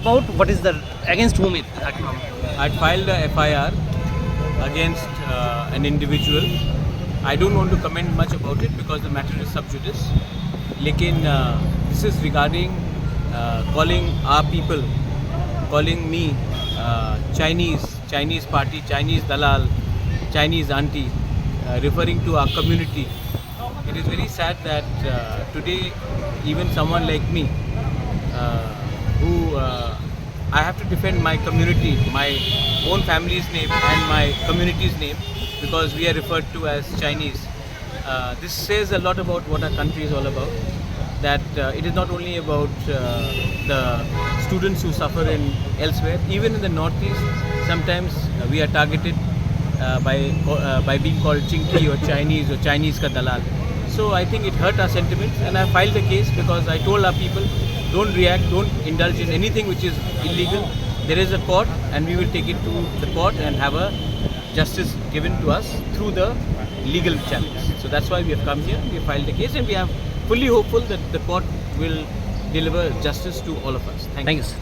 about what is the against whom it? I'd filed a FIR against an individual. I don't want to comment much about it because the matter is sub judice. Lekin this is regarding calling our people, calling me Chinese party, Chinese dalal, Chinese auntie, referring to our community. It is very sad that today even someone like me, who I have to defend my community, my own family's name and my community's name because we are referred to as Chinese. This says a lot about what our country is all about. That it is not only about the students who suffer in elsewhere. Even in the northeast, sometimes we are targeted by being called Chinky or Chinese ka dalal. So I think it hurt our sentiments, and I filed the case because I told our people, don't react, don't indulge in anything which is illegal. There is a court, and we will take it to the court and have a justice given to us through the legal channels. So that's why we have come here. We have filed the case, and we are fully hopeful that the court will deliver justice to all of us. Thank you. Thank you.